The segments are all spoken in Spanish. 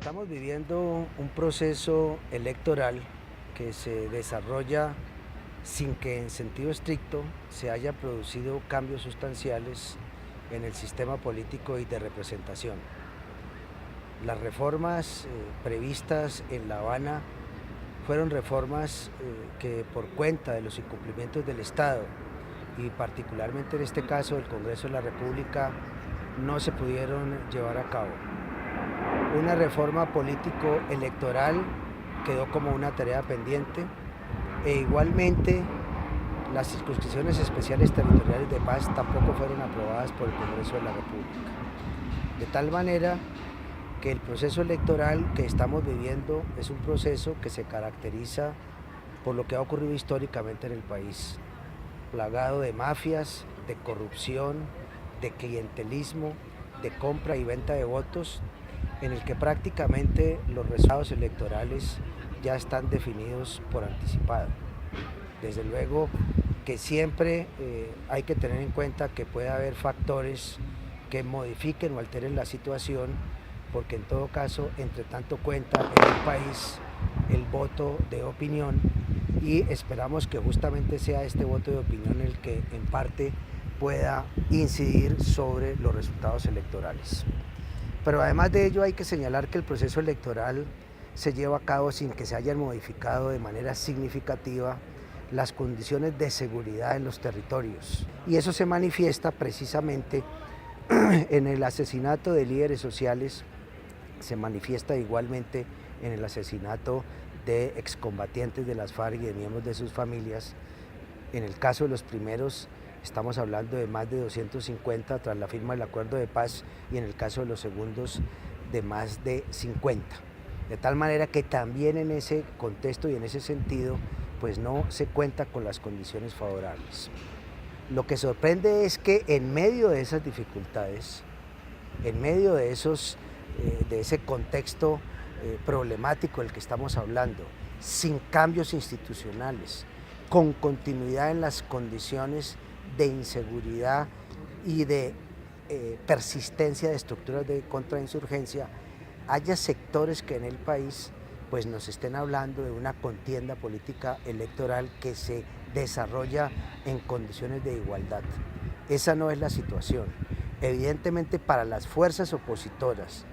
Estamos viviendo un proceso electoral que se desarrolla sin que en sentido estricto se haya producido cambios sustanciales en el sistema político y de representación. Las reformas previstas en La Habana fueron reformas que por cuenta de los incumplimientos del Estado y particularmente en este caso del Congreso de la República no se pudieron llevar a cabo. Una reforma político-electoral quedó como una tarea pendiente e igualmente las circunscripciones especiales territoriales de paz tampoco fueron aprobadas por el Congreso de la República. De tal manera que el proceso electoral que estamos viviendo es un proceso que se caracteriza por lo que ha ocurrido históricamente en el país, plagado de mafias, de corrupción, de clientelismo, de compra y venta de votos, en el que prácticamente los resultados electorales ya están definidos por anticipado. Desde luego que siempre hay que tener en cuenta que puede haber factores que modifiquen o alteren la situación, porque en todo caso, entre tanto cuenta en el país el voto de opinión y esperamos que justamente sea este voto de opinión el que en parte pueda incidir sobre los resultados electorales. Pero además de ello hay que señalar que el proceso electoral se lleva a cabo sin que se hayan modificado de manera significativa las condiciones de seguridad en los territorios. Y eso se manifiesta precisamente en el asesinato de líderes sociales, se manifiesta igualmente en el asesinato de excombatientes de las FARC y de miembros de sus familias. En el caso de los primeros estamos hablando de más de 250 tras la firma del acuerdo de paz y en el caso de los segundos de más de 50. De tal manera que también en ese contexto y en ese sentido pues no se cuenta con las condiciones favorables. Lo que sorprende es que en medio de esas dificultades, en medio de ese contexto problemático del que estamos hablando, sin cambios institucionales, con continuidad en las condiciones de inseguridad y de persistencia de estructuras de contrainsurgencia, haya sectores que en el país pues nos estén hablando de una contienda política electoral que se desarrolla en condiciones de igualdad. Esa no es la situación. Evidentemente para las fuerzas opositoras,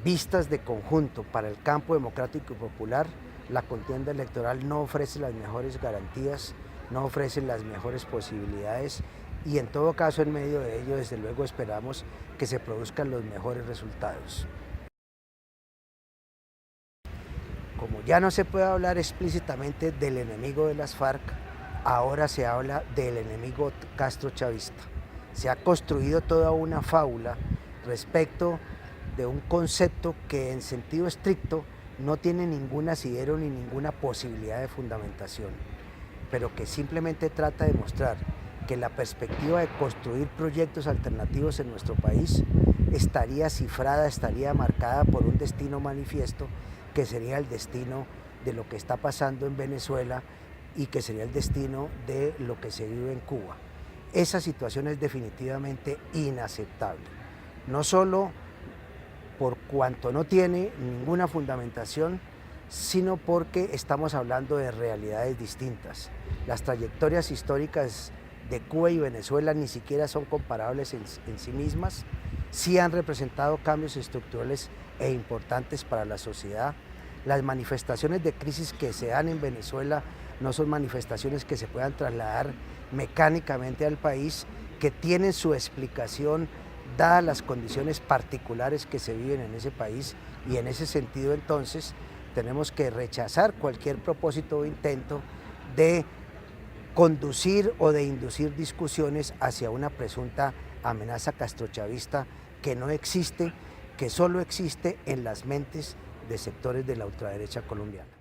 vistas de conjunto para el campo democrático y popular, la contienda electoral no ofrece las mejores garantías, no ofrece las mejores posibilidades y en todo caso en medio de ello desde luego esperamos que se produzcan los mejores resultados. Como ya no se puede hablar explícitamente del enemigo de las FARC, ahora se habla del enemigo castrochavista. Se ha construido toda una fábula respecto de un concepto que en sentido estricto no tiene ningún asidero ni ninguna posibilidad de fundamentación, pero que simplemente trata de mostrar que la perspectiva de construir proyectos alternativos en nuestro país estaría cifrada, estaría marcada por un destino manifiesto que sería el destino de lo que está pasando en Venezuela y que sería el destino de lo que se vive en Cuba. Esa situación es definitivamente inaceptable, no solo por cuanto no tiene ninguna fundamentación, sino porque estamos hablando de realidades distintas. Las trayectorias históricas de Cuba y Venezuela ni siquiera son comparables en sí mismas, sí han representado cambios estructurales e importantes para la sociedad. Las manifestaciones de crisis que se dan en Venezuela no son manifestaciones que se puedan trasladar mecánicamente al país, que tienen su explicación dadas las condiciones particulares que se viven en ese país y en ese sentido entonces tenemos que rechazar cualquier propósito o intento de conducir o de inducir discusiones hacia una presunta amenaza castrochavista que no existe, que solo existe en las mentes de sectores de la ultraderecha colombiana.